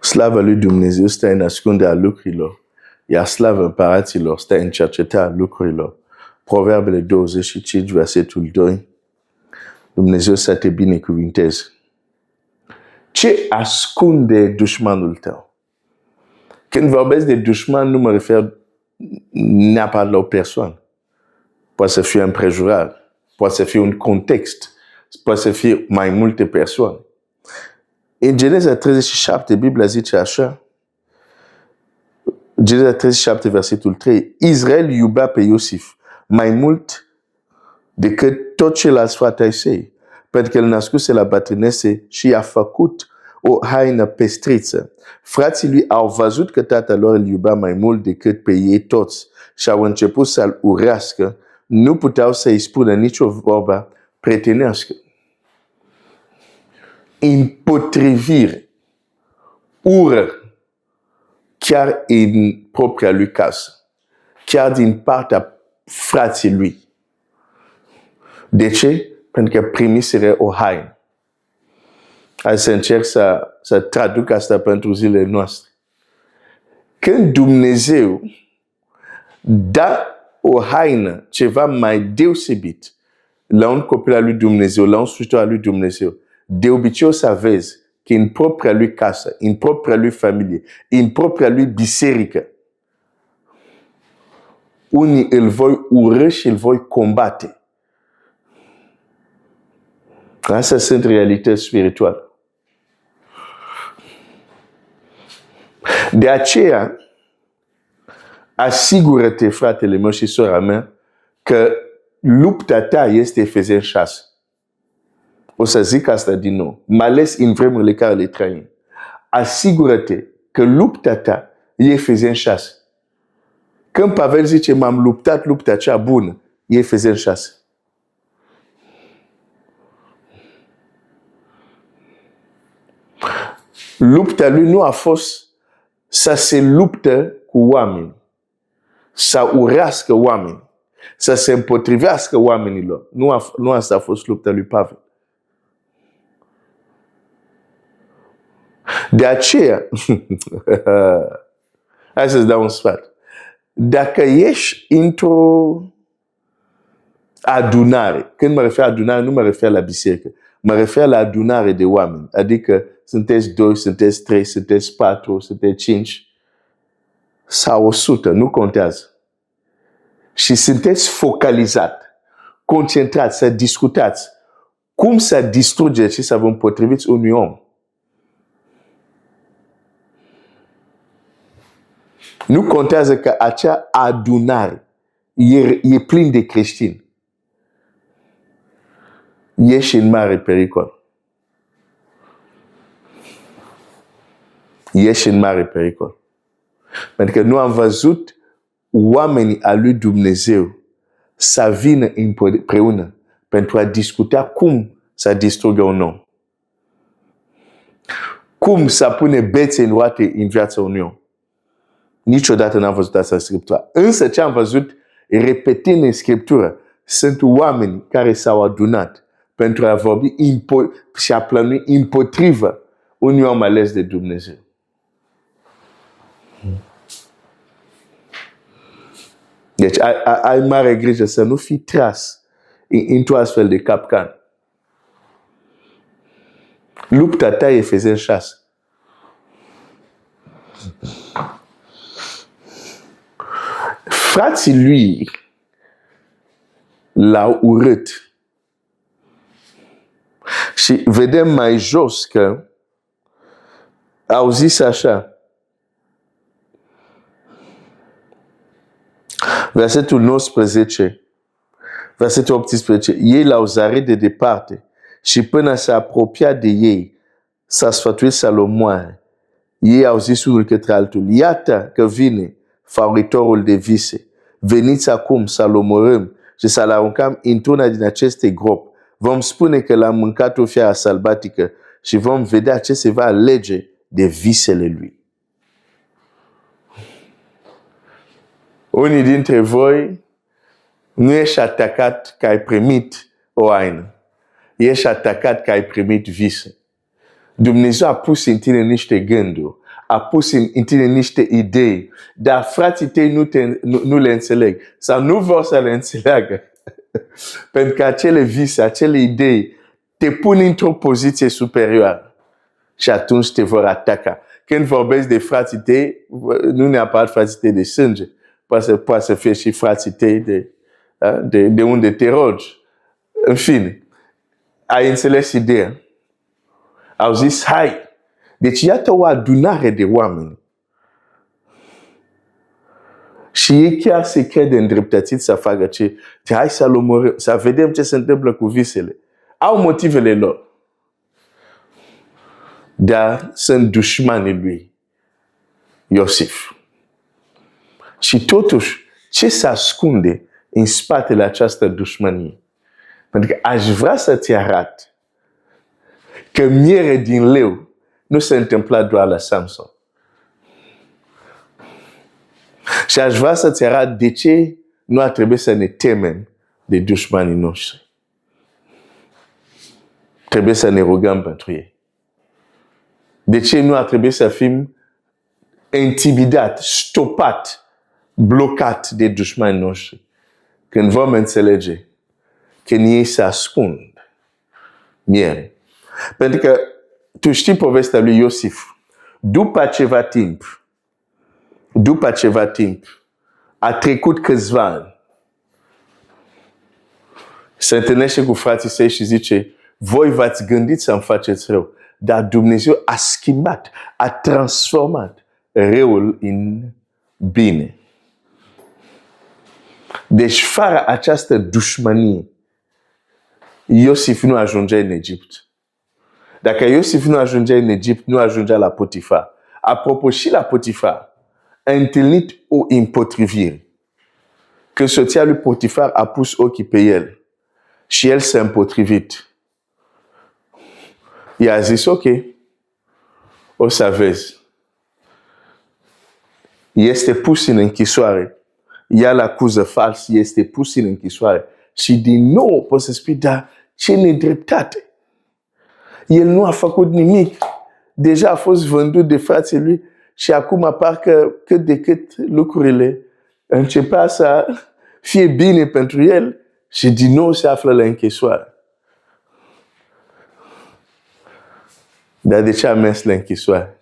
Slavă lui Dumnezeu stă în ascunderea lucrurilor, iar slavă împăraților stă în cercetarea lucrurilor. Proverbele 25, versetul 2. Dumnezeu să te binecuvinteze. Ce ascunde dușmanul tău? Când vorbesc de dușman, nu mă refer neapărat la o persoană. Poate să fie împrejurare, poate să fie un context, poate să fie mai multe persoane. În Geneza 37, Biblia zice așa, Geneza 37, versetul 3, Israel iubea pe Iosif mai mult decât tot ceilalți frate ai săi, pentru că el născuse la bătrânețe și i-a făcut o haină pestriță. Frații lui au văzut că tatăl lor îl iubea mai mult decât pe ei toți și au început să-l urească, nu puteau să-i spună nicio vorbă prietenească. Împotrivire, ură, chiar în propria lui casă, chiar din partea frații lui. De ce? Pentru că primiseră o haină. Hai să încerc să traduc asta pentru zilele noastre. Când Dumnezeu dă o haină, ceva mai deosebit, la un copil al lui Dumnezeu, la un slujitor al lui Dumnezeu, de obicei o să vezi că în propria lui casă, în propria lui familie, în propria lui biserică, unii îl voi urâ și îl voi combate. Astea sunt realități spirituale. De aceea, asigură-te, fratele meu și sora mea, că lupta ta este Efeseni 6. O să zic asta din nou, mai ales în vremurile care le trăim. Asigură-te că lupta ta e Efeseni 6. Când Pavel zice, m-am luptat lupta cea bună, e Efeseni 6. Lupta lui nu a fost să se luptă cu oameni, să urească oameni, să se împotrivească oamenilor. Nu asta a fost lupta lui Pavel. De aceea, hai să-ți dau un sfat. Dacă ești într-o adunare, când mă refer la adunare, nu mă refer la biserică, mă refer la adunare de oameni, adică sunteți 2, sunteți 3, sunteți 4, sunteți 5 sau 100, nu contează. Și sunteți focalizat, concentrați, să discutați cum să distrugeți și să vă împotriviți unui om. Nu contează că acea adunare e plin de creștini. Ești în mare pericol. Ești în mare pericol. Pentru că nu am văzut oamenii al lui Dumnezeu să vină împreună pentru a discuta cum să distrugă un om. Cum să pune bețe în roate în viața unui om. Niciodată n-am văzut asta în Scriptură. Însă ce am văzut, repetând în Scriptură, sunt oameni care s-au adunat pentru a vorbi și a plănui împotrivă unui om ales de Dumnezeu. Deci ai mare grijă să nu fii tras într-o astfel de capcan. Lupta ta e Efeseni 6. Frații lui l-au urât. Și vedem mai jos că au zis așa. Versetul 19, versetul 18. Ei l-au zărit de departe și până s-a apropiat de ei, s-a sfătuit să-l omoare. Ei au zis unul către altul, iată că vine favoritorul de vise. Veniți acum să-l omorâm și să-l aruncăm într-una din aceste gropi. Vom spune că l-am mâncat o fiară sălbatică și vom vedea ce se va alege de visele lui. Unii dintre voi nu ești atacat că ai primit o haină. Ești atacat că ai primit vise. Dumnezeu a pus în tine niște gânduri. a pus în tine niște idei, dar frații tăi nu le înțeleg sau nu vor să le înțeleagă. Pentru că acele vise, acele idei te pun într-o poziție superioară și atunci te vor ataca. Când vorbesc de frații tăi, nu neapărat frații tăi de sânge, poate să fie și frații tăi de unde te rogi. În fine, ai înțeles ideea? Au zis, hai. Deci iată o adunare de oameni. Și ei chiar se crede îndreptățiți să facă ce. Hai să-l omorâm, să vedem ce se întâmplă cu visele. Au motivele lor. Dar sunt dușmanii lui, Iosif. Și totuși, ce se ascunde în spatele această dușmanie? Pentru că aș vrea să-ți arăt că miere din leu nu se întâmpla doar la Samson. Și aș vrea să-ți arăt de ce nu ar trebui să ne temem de dușmanii noștri. Trebuie să ne rugăm pentru ei. De ce nu ar trebui să fim intimidat, stopat, blocat de dușmanii noștri? Când vom înțelege că în ei se ascund miere. Pentru că tu știi povestea lui Iosif. După ceva timp, a trecut câțiva ani. Se întâlnește cu frații săi și zice, voi v-ați gândit să-mi faceți rău, dar Dumnezeu a schimbat, a transformat răul în bine. Deci, fără această dușmanie, Iosif nu ajungea în Egipt. Dacă Iosif nu ajungea în Egipt, nu ajungea la Potifar. Apropo, și la Potifar a întâlnit o împotrivire. Că soția lui Potifar a pus ochii pe el și el s-a împotrivit. I-a zis, ok, o să vezi. Este pus în închisoare. Ea l-acuză fals, este pus în închisoare. Și din nou poți să spui, dar ce nedreptate. El nu a făcut nimic. Deja a fost vândut de frații lui și acum parcă cât de cât lucrurile începea să fie bine pentru el și din nou se află la închisoare. Dar de ce a mers la închisoare?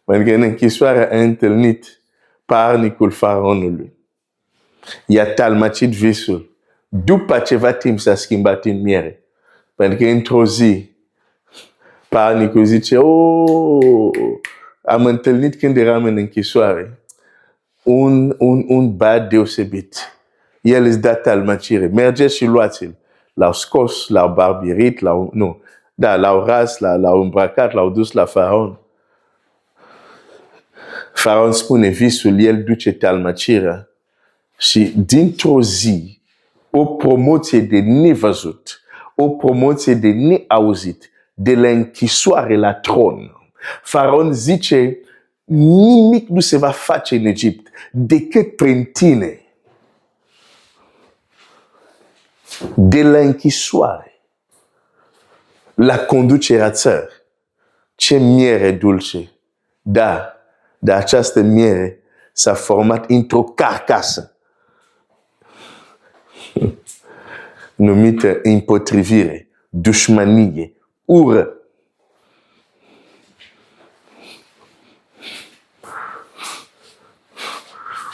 Pentru că în închisoare a întâlnit parnicul faraonului. I-a talmacit visul. După ceva timp s-a schimbat în miere. Pentru că într-o zi, parnicul zice, am întâlnit când eram în închisoare un băiat deosebit. El îți dă talmacire. Mergeți și luați-l. L-au scos, l-au barbierit, l-au ras, l-au îmbrăcat, l-au dus la faraon. Faraon spune visul, el duce talmacirea. Și dintr-o zi, o promoție de nevăzut, o promoție de neauzit, de la închisoare la tron. Faraon zice, nimic nu se va face în Egipt decât prin tine. De la închisoare la conducerea țării. Ce miere dulce! Da, dar această miere s-a format într-o carcasă numită împotrivire, dușmanie, ură.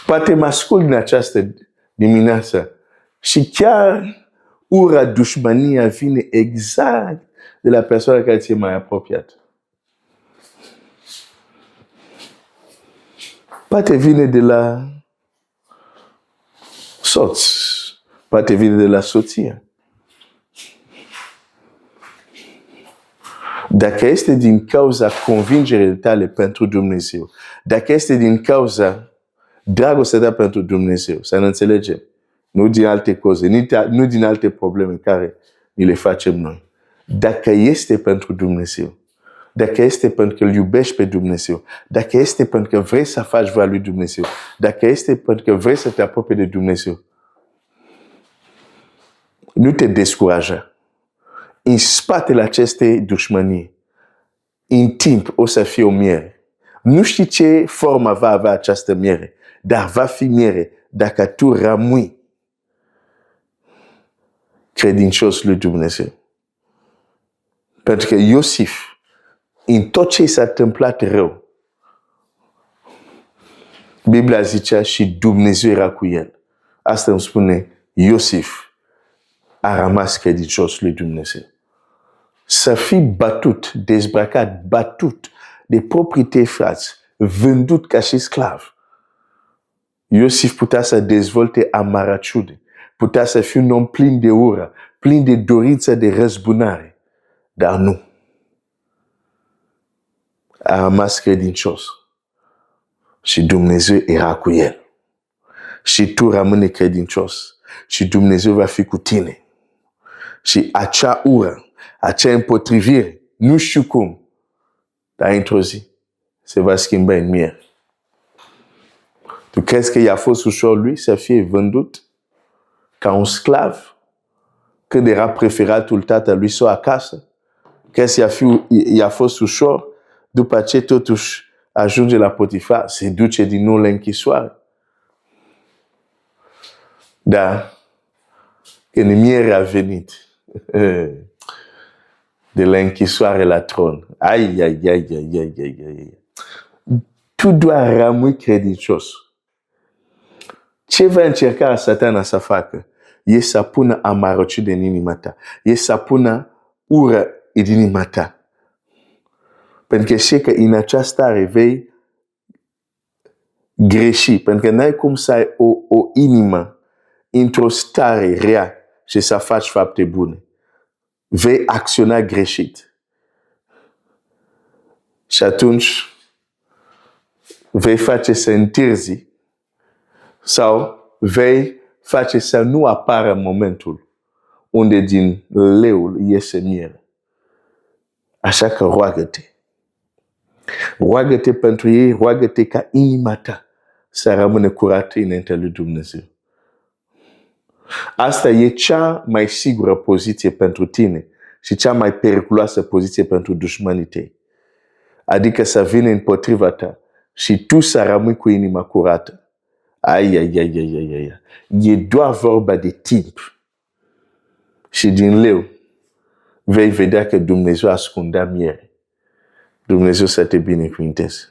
Poate mă ascult în această dimineață și chiar ura, dușmania vine exact de la persoana care ți-e mai apropiată. Poate vine de la soț, poate vine de la soție. Dacă este din cauza convingerii tale pentru Dumnezeu, dacă este din cauza dragostea ta pentru Dumnezeu, să ne înțelegem, nu din alte cauze, nu din alte probleme care ni le facem noi. Dacă este pentru Dumnezeu, dacă este pentru că îl iubești pe Dumnezeu, dacă este pentru că vrei să faci voia lui Dumnezeu, dacă este pentru că vrei să te apropii de Dumnezeu, nu te descuraja. În spatele acestei dușmanii, în timp o să fie o miere. Nu știi ce formă va avea această miere, dar va fi miere dacă tu rămâi credincios lui Dumnezeu. Pentru că Iosif, în tot ce s-a întâmplat rău, Biblia zicea și Dumnezeu era cu el. Asta îmi spune Iosif a rămas credincios lui Dumnezeu. Să fii bătut, dezbrăcat, bătut de proprii tăi frați, vândut ca și sclav. Iosif putea să dezvolte amarăciune, putea să fie un om plin de ură, plin de dorință de răzbunare, dar nu. A rămas credincios și Dumnezeu era cu el. Și tu rămâne credincios și Dumnezeu va fi cu tine. Și acea ură, acea împotrivire, nu știu cum, dar într-o zi se va schimba în miere. Tu crezi că i-a fost ușor lui să fie vândut ca un sclav când era preferatul tatălui său acasă? Crezi că i-a fost ușor după ce totuși ajunge la Potifar, se duce din nou la închisoare? Dar când mierea a venit de la închisoare la tron, tu doar rămâi credincios. Ce va încerca Satana să facă? E să pună amarăciune în inima ta. E să pună ură în inima ta. Pentru că știi că în această stare vei greși. Pentru că n-ai cum să ai o inimă într-o stare rea și să faci fapte bune. Vei acționa greșit. Și atunci vei face să întârzi sau vei face să nu apară momentul unde din leul iese miere. Așa că roagă-te. Roagă-te pentru ei, roagă-te ca inima ta să rămână curată înaintea lui Dumnezeu. Asta e cea mai sigură poziție pentru tine și cea mai periculoasă poziție pentru dușmanii tăi. Adică să vină împotriva ta și tu să rămâi cu inima curată. E doar vorba de timp. Și din leu vei vedea că Dumnezeu ascundea miere. Dumnezeu să te binecuvinteze.